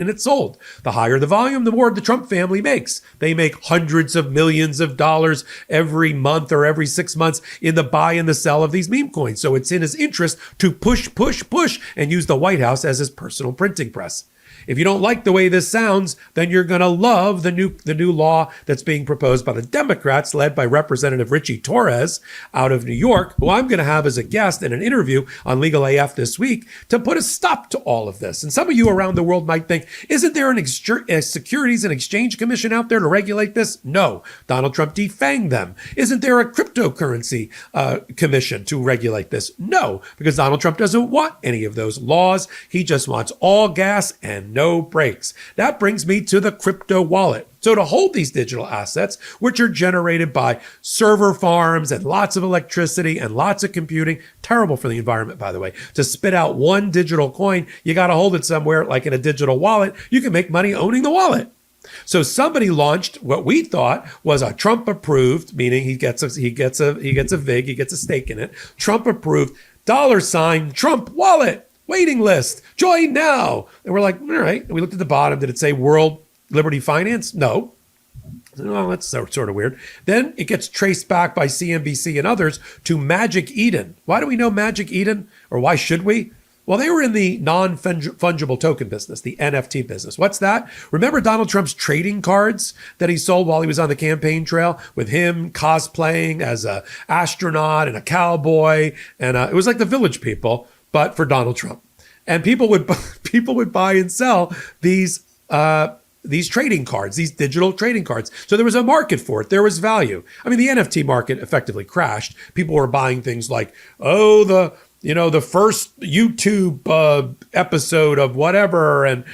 and it's sold. The higher the volume, the more the Trump family makes. They make hundreds of millions of dollars every month or every 6 months in the buy and the sell of these meme coins. So it's in his interest to push, and use the White House as his personal printing press. If you don't like the way this sounds, then you're going to love the new law that's being proposed by the Democrats, led by Representative Richie Torres out of New York, who I'm going to have as a guest in an interview on Legal AF this week to put a stop to all of this. And some of you around the world might think, isn't there a Securities and Exchange Commission out there to regulate this? No. Donald Trump defanged them. Isn't there a cryptocurrency commission to regulate this? No, because Donald Trump doesn't want any of those laws. He just wants all gas and no brakes. That brings me to the crypto wallet. So to hold these digital assets, which are generated by server farms and lots of electricity and lots of computing, terrible for the environment, by the way, to spit out one digital coin, you got to hold it somewhere like in a digital wallet. You can make money owning the wallet. So somebody launched what we thought was a Trump approved, meaning he gets a VIG, he gets a stake in it, Trump approved $Trump wallet. Waiting list, join now. And we're like, all right. And we looked at the bottom. Did it say World Liberty Finance? No. Well, that's sort of weird. Then it gets traced back by CNBC and others to Magic Eden. Why do we know Magic Eden? Or why should we? Well, they were in the non-fungible token business, the NFT business. What's that? Remember Donald Trump's trading cards that he sold while he was on the campaign trail with him cosplaying as an astronaut and a cowboy? And it was like the Village People, but for Donald Trump. And people would buy and sell these trading cards, these digital trading cards. So there was a market for it. There was value. I mean, the NFT market effectively crashed. People were buying things like, the first YouTube episode of whatever, and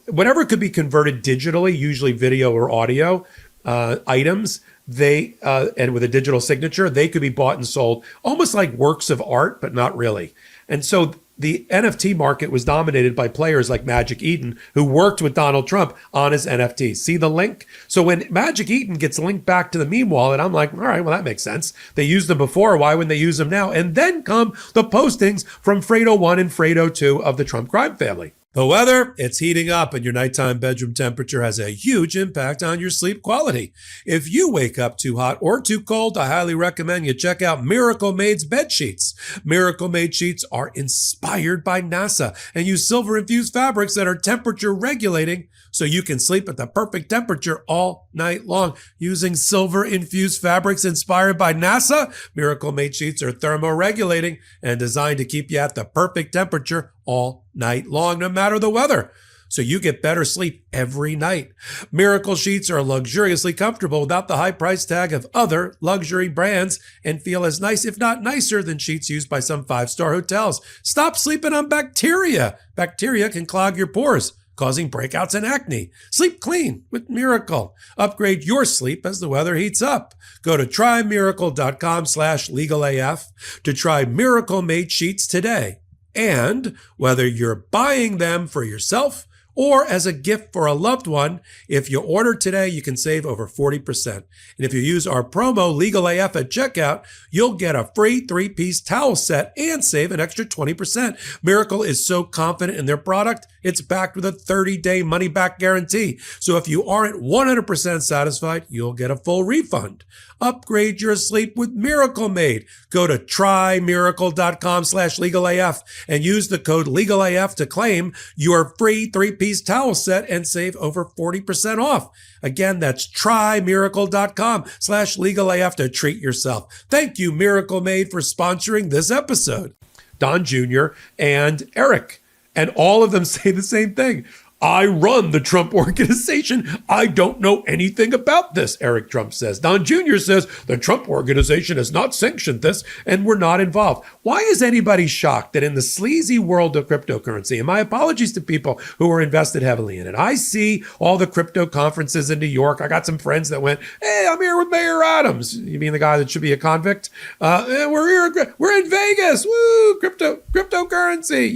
whatever could be converted digitally, usually video or audio items. And with a digital signature, they could be bought and sold almost like works of art, but not really. And so the NFT market was dominated by players like Magic Eden, who worked with Donald Trump on his NFTs. See the link? So when Magic Eden gets linked back to the meme wallet, I'm like, all right, well, that makes sense. They used them before. Why wouldn't they use them now? And then come the postings from Fredo 1 and Fredo 2 of the Trump crime family. The weather, it's heating up, and your nighttime bedroom temperature has a huge impact on your sleep quality. If you wake up too hot or too cold, I highly recommend you check out Miracle Made's bed sheets. Miracle Made sheets are inspired by NASA and use silver-infused fabrics that are temperature regulating, so you can sleep at the perfect temperature all night long. Using silver-infused fabrics inspired by NASA, Miracle Made sheets are thermoregulating and designed to keep you at the perfect temperature all night long, no matter the weather. So you get better sleep every night. Miracle sheets are luxuriously comfortable without the high price tag of other luxury brands and feel as nice, if not nicer, than sheets used by some 5-star hotels. Stop sleeping on bacteria. Bacteria can clog your pores, causing breakouts and acne. Sleep clean with Miracle. Upgrade your sleep as the weather heats up. Go to trymiracle.com/legalaf to try Miracle Made sheets today. And whether you're buying them for yourself or as a gift for a loved one, if you order today, you can save over 40%. And if you use our promo LegalAF at checkout, you'll get a free 3-piece towel set and save an extra 20%. Miracle is so confident in their product, it's backed with a 30-day money-back guarantee. So if you aren't 100% satisfied, you'll get a full refund. Upgrade your sleep with Miracle Made. Go to trymiracle.com/legalaf and use the code LegalAF to claim your free 3-piece towel set and save over 40% off. Again, that's trymiracle.com/legalaf to treat yourself. Thank you, Miracle Made, for sponsoring this episode. Don Jr. and Eric, and all of them say the same thing. I run the Trump organization. I don't know anything about this, Eric Trump says. Don Jr. says the Trump organization has not sanctioned this and we're not involved. Why is anybody shocked that in the sleazy world of cryptocurrency, and my apologies to people who are invested heavily in it, I see all the crypto conferences in New York. I got some friends that went, hey, I'm here with Mayor Adams. You mean the guy that should be a convict? We're here. We're in Vegas. Woo, cryptocurrency.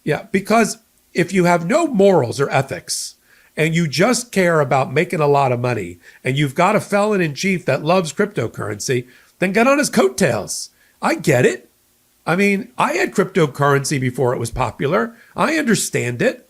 Yeah, because if you have no morals or ethics and you just care about making a lot of money and you've got a felon in chief that loves cryptocurrency, then get on his coattails. I get it. I mean, I had cryptocurrency before it was popular. I understand it.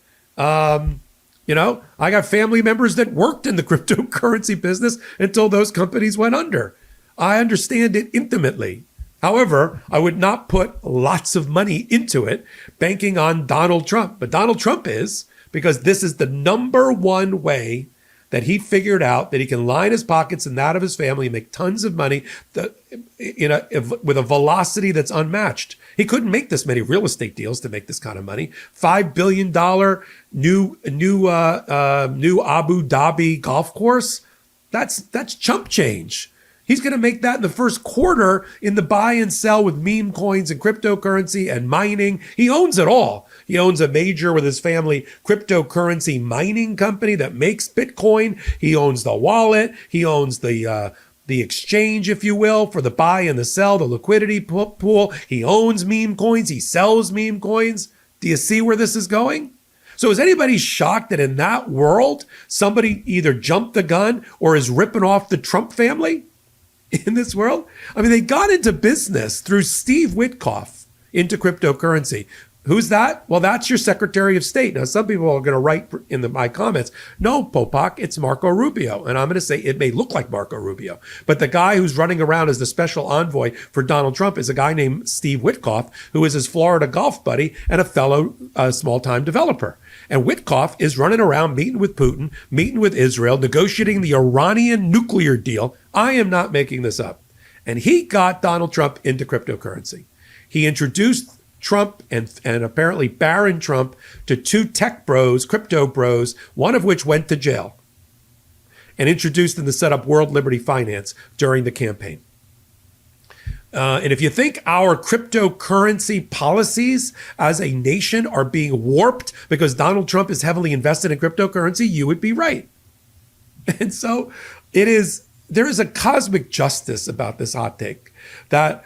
I got family members that worked in the cryptocurrency business until those companies went under. I understand it intimately. However, I would not put lots of money into it banking on Donald Trump. But Donald Trump is, because this is the number one way that he figured out that he can line his pockets and that of his family and make tons of money with a velocity that's unmatched. He couldn't make this many real estate deals to make this kind of money. $5 billion new Abu Dhabi golf course. That's chump change. He's going to make that in the first quarter in the buy and sell with meme coins and cryptocurrency and mining. He owns it all. He owns a major with his family cryptocurrency mining company that makes Bitcoin. He owns the wallet. He owns the exchange, if you will, for the buy and the sell, the liquidity pool. He owns meme coins. He sells meme coins. Do you see where this is going? So is anybody shocked that in that world, somebody either jumped the gun or is ripping off the Trump family in this world? I mean, they got into business through Steve Witkoff into cryptocurrency. Who's that? Well, that's your Secretary of State. Now, some people are going to write in my comments, no, Popak, it's Marco Rubio. And I'm going to say it may look like Marco Rubio, but the guy who's running around as the special envoy for Donald Trump is a guy named Steve Witkoff, who is his Florida golf buddy and a fellow small-time developer. And Witkoff is running around meeting with Putin, meeting with Israel, negotiating the Iranian nuclear deal. I am not making this up. And he got Donald Trump into cryptocurrency. He introduced Trump and apparently Barron Trump to two tech bros, crypto bros, one of which went to jail, and introduced them to set up World Liberty Finance during the campaign. And if you think our cryptocurrency policies as a nation are being warped because Donald Trump is heavily invested in cryptocurrency, you would be right. And so there is a cosmic justice about this hot take that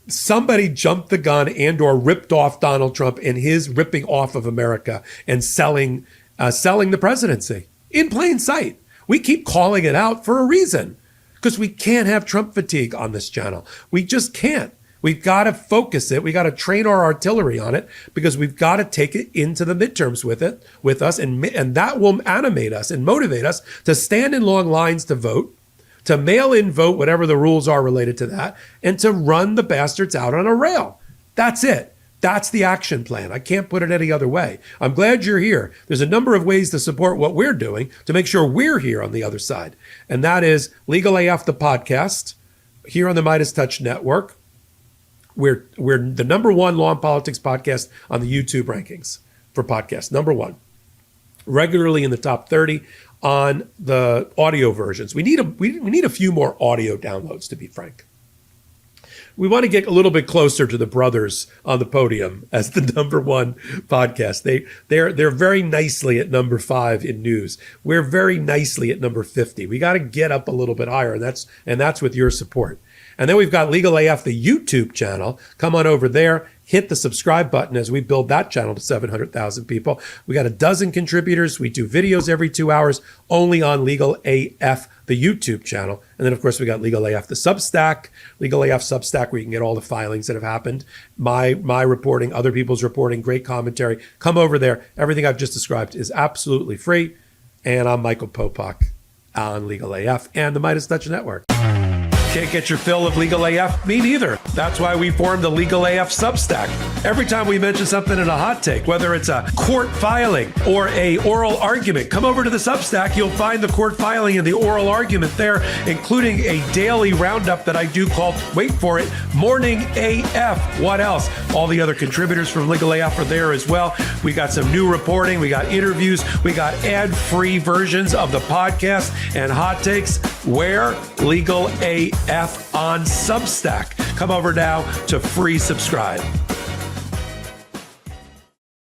somebody jumped the gun and or ripped off Donald Trump in his ripping off of America and selling the presidency in plain sight. We keep calling it out for a reason, because we can't have Trump fatigue on this channel. We just can't. We've got to focus it. We got to train our artillery on it, because we've got to take it into the midterms with us, and that will animate us and motivate us to stand in long lines to vote, to mail in vote, whatever the rules are related to that, and to run the bastards out on a rail. That's it. That's the action plan. I can't put it any other way. I'm glad you're here. There's a number of ways to support what we're doing to make sure we're here on the other side. And that is Legal AF, the podcast, here on the Midas Touch Network. We're the number one law and politics podcast on the YouTube rankings for podcasts. Number one. Regularly in the top 30 on the audio versions. We need a few more audio downloads, to be frank. We want to get a little bit closer to the brothers on the podium as the number one podcast. They're very nicely at number 5 in news. We're very nicely at number 50. We got to get up a little bit higher, and that's with your support. And then we've got Legal AF, the YouTube channel. Come on over there. Hit the subscribe button as we build that channel to 700,000 people. We got a dozen contributors. We do videos every 2 hours only on Legal AF, the YouTube channel. And then, of course, we got Legal AF, the Substack, Legal AF Substack, where you can get all the filings that have happened. My reporting, other people's reporting, great commentary. Come over there. Everything I've just described is absolutely free. And I'm Michael Popak on Legal AF and the Midas Touch Network. Can't get your fill of Legal AF? Me neither. That's why we formed the Legal AF Substack. Every time we mention something in a hot take, whether it's a court filing or a oral argument, come over to the Substack. You'll find the court filing and the oral argument there, including a daily roundup that I do called, wait for it, Morning AF. What else? All the other contributors from Legal AF are there as well. We got some new reporting. We got interviews. We got ad-free versions of the podcast and hot takes. Where? Legal AF on Substack. Come over now to free subscribe.